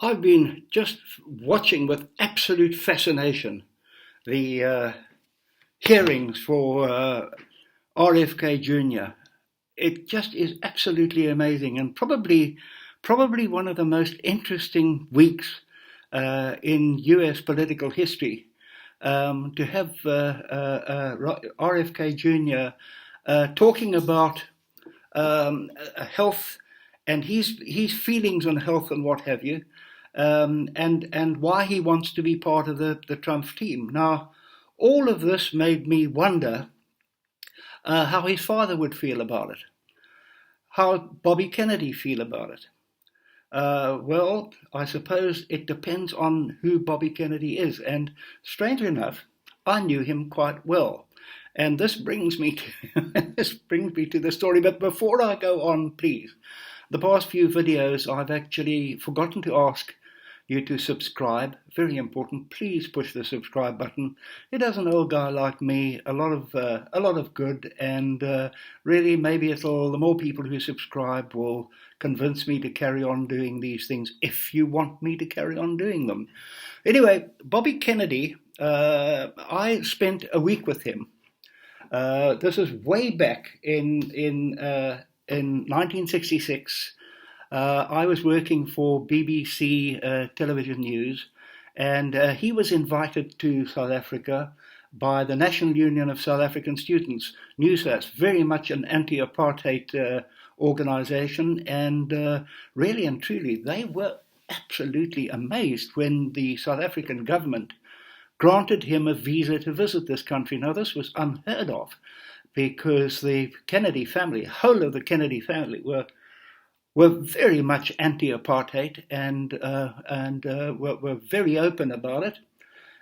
I've been just watching with absolute fascination the hearings for RFK Jr. It just is absolutely amazing, and probably one of the most interesting weeks in US political history. To have RFK Jr. Talking about health and his feelings on health and what have you, and why he wants to be part of the Trump team. Now, all of this made me wonder how his father would feel about it, how Bobby Kennedy feel about it. Well, I suppose it depends on who Bobby Kennedy is, and strangely enough, I knew him quite well. And this brings me to this brings me to the story. But before I go on, please, the past few videos I've actually forgotten to ask you to subscribe. Very important. Please push the subscribe button. It does an old guy like me a lot of good, and really maybe the more people who subscribe will convince me to carry on doing these things if you want me to carry on doing them. Anyway, Bobby Kennedy, I spent a week with him. This is way back in 1966. I was working for BBC Television News, and he was invited to South Africa by the National Union of South African Students, NUSAS, very much an anti-apartheid organisation, and really and truly they were absolutely amazed when the South African government granted him a visa to visit this country. Now, this was unheard of because the Kennedy family, whole of the Kennedy family, were very much anti-apartheid and were very open about it.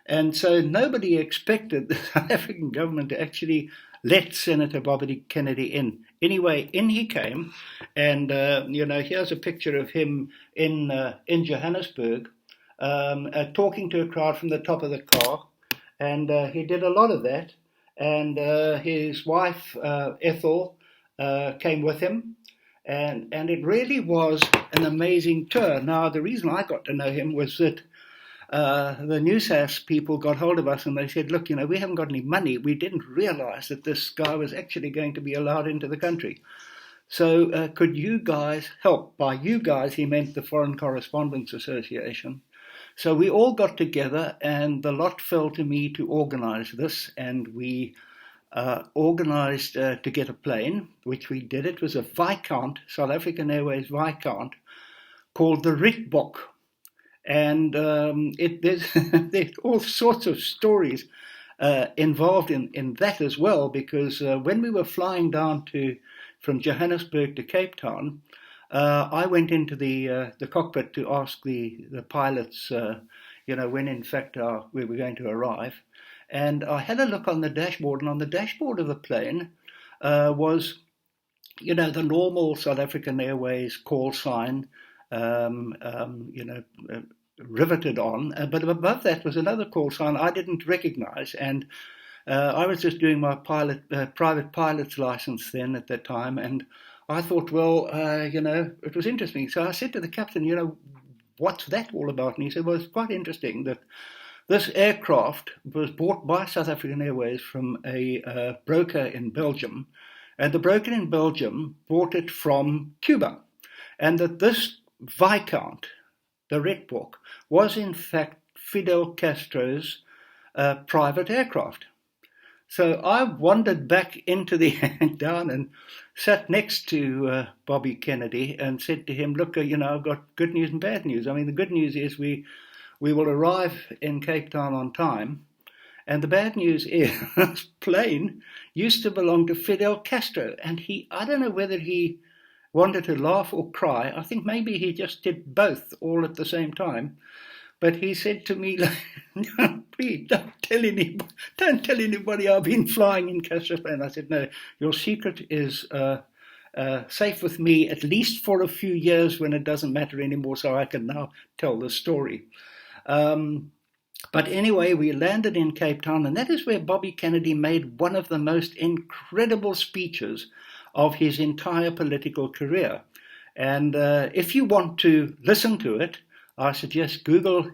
And so nobody expected the South African government to actually let Senator Bobby Kennedy in. Anyway, in he came, and here's a picture of him in Johannesburg, talking to a crowd from the top of the car, and he did a lot of that. And his wife Ethel came with him, and it really was an amazing tour. Now, the reason I got to know him was that the NUSAS people got hold of us and they said, look, we haven't got any money. We didn't realize that this guy was actually going to be allowed into the country. So could you guys help? By you guys, he meant the Foreign Correspondents Association. So we all got together, and the lot fell to me to organize this, and we organized to get a plane, which we did. It was a Viscount, South African Airways Viscount, called the Rietbok. And there's all sorts of stories involved in that as well, because when we were flying down from Johannesburg to Cape Town, I went into the cockpit to ask the pilots, when in fact we were going to arrive. And I had a look on the dashboard, and on the dashboard of the plane was, the normal South African Airways call sign, riveted on. But above that was another call sign I didn't recognize. And I was just doing my private pilot's license then at that time, and I thought, well, it was interesting. So I said to the captain, what's that all about? And he said, well, it's quite interesting that this aircraft was bought by South African Airways from a broker in Belgium, and the broker in Belgium bought it from Cuba, and that this Viscount, the Rietbok, was in fact Fidel Castro's private aircraft. So I wandered back into the down and sat next to Bobby Kennedy and said to him, look, I've got good news and bad news. I mean, the good news is we will arrive in Cape Town on time. And the bad news is this plane used to belong to Fidel Castro. And I don't know whether he wanted to laugh or cry. I think maybe he just did both all at the same time. But he said to me, please don't tell anybody I've been flying in Castro. And I said, no, your secret is safe with me, at least for a few years when it doesn't matter anymore, so I can now tell the story. But anyway, we landed in Cape Town, and that is where Bobby Kennedy made one of the most incredible speeches of his entire political career. And if you want to listen to it, I suggest Google,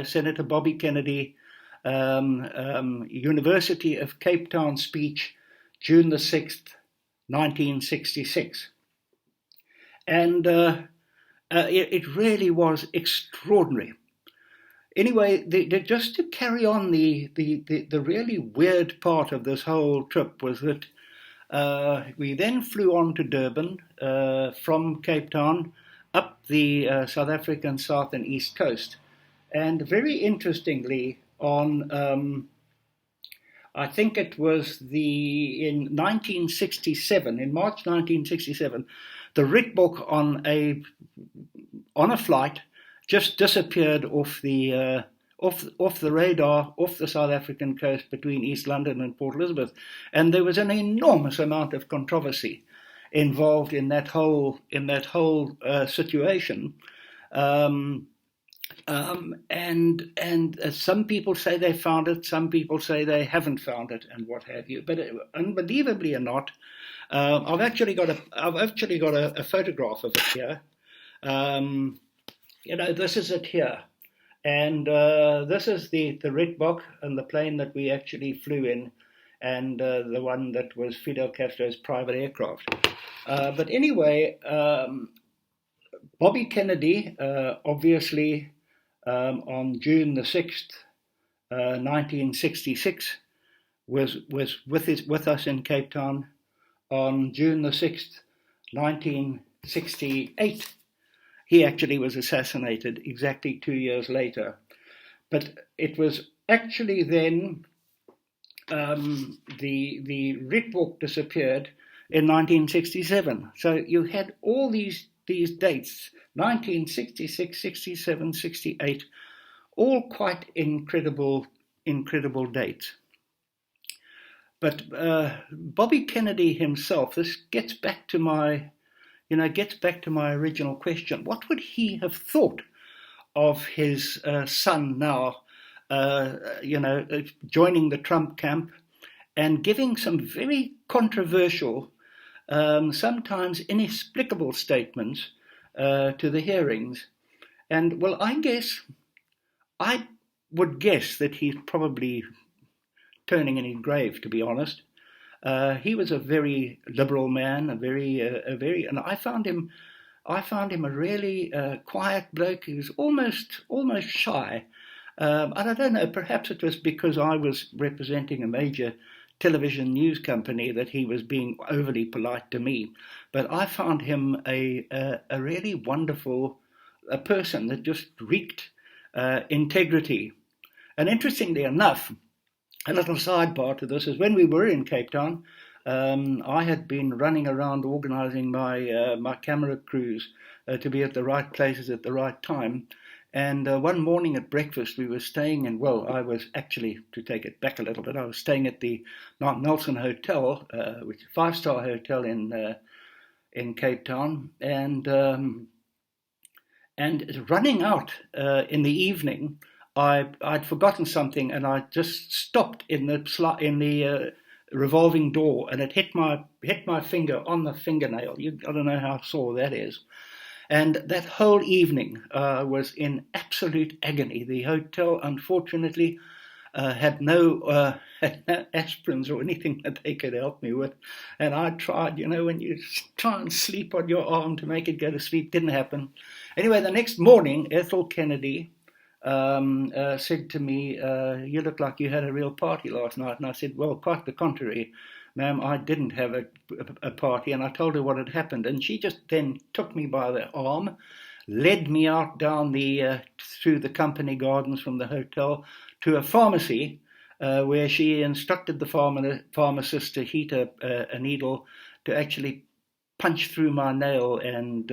Senator Bobby Kennedy, University of Cape Town speech, June the 6th, 1966. And it really was extraordinary. Anyway, just to carry on, the really weird part of this whole trip was that we then flew on to Durban from Cape Town up the South African south and east coast. And very interestingly, I think it was in 1967, in March 1967, the Ritboek on a flight just disappeared off the radar, off the South African coast between East London and Port Elizabeth, and there was an enormous amount of controversy involved in that whole situation. And some people say they found it, some people say they haven't found it, and what have you. But unbelievably or not, I've actually got a photograph of it here. This is it here, and this is the Ritboek and the plane that we actually flew in, and the one that was Fidel Castro's private aircraft. But anyway, Bobby Kennedy, obviously, on June the 6th, 1966, was with us in Cape Town. On June the 6th, 1968, he actually was assassinated exactly 2 years later. But it was actually then the Ritboek disappeared in 1967. So you had all these dates, 1966, 67, 68, all quite incredible dates. But Bobby Kennedy himself, this gets back to my original question. What would he have thought of his son now, joining the Trump camp and giving some very controversial, sometimes inexplicable statements to the hearings? And well, I would guess that he's probably turning in his grave, to be honest. He was a very liberal man, and I found him a really quiet bloke. He was almost shy. And I don't know, perhaps it was because I was representing a major television news company that he was being overly polite to me. But I found him a really wonderful person that just reeked integrity. And interestingly enough, a little sidebar to this is when we were in Cape Town, I had been running around organising my camera crews to be at the right places at the right time. And one morning at breakfast, we were staying in, well, I was actually, to take it back a little bit, I was staying at the Mount Nelson Hotel, which is a 5-star hotel in Cape Town, and running out in the evening, I'd forgotten something, and I just stopped in the revolving door, and it hit my finger on the fingernail. I don't know how sore that is. And that whole evening was in absolute agony. The hotel, unfortunately, had no aspirins or anything that they could help me with. And I tried, when you try and sleep on your arm to make it go to sleep, didn't happen. Anyway, the next morning, Ethel Kennedy said to me, "You look like you had a real party last night." And I said, "Well, quite the contrary, ma'am, I didn't have a party." And I told her what had happened. And she just then took me by the arm, led me out down through the company gardens from the hotel to a pharmacy where she instructed the pharmacist to heat a needle to actually punch through my nail and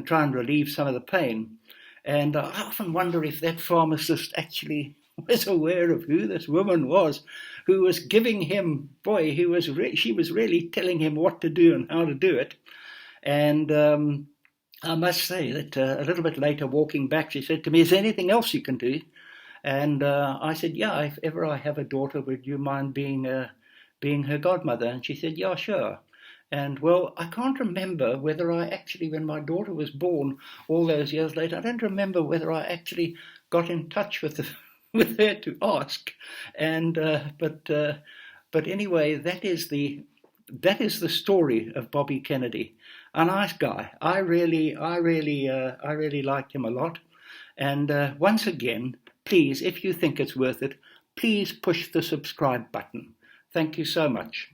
try and relieve some of the pain. And I often wonder if that pharmacist actually was aware of who this woman was, who was giving him, she was really telling him what to do and how to do it. And I must say that a little bit later, walking back, she said to me, "Is there anything else you can do?" And I said, "Yeah, if ever I have a daughter, would you mind being her godmother?" And she said, "Yeah, sure." And well, I can't remember whether I actually, when my daughter was born all those years later, I don't remember whether I actually got in touch with with her to ask. And but anyway, that is the story of Bobby Kennedy. A nice guy. I really liked him a lot. And once again, please, if you think it's worth it, please push the subscribe button. Thank you so much.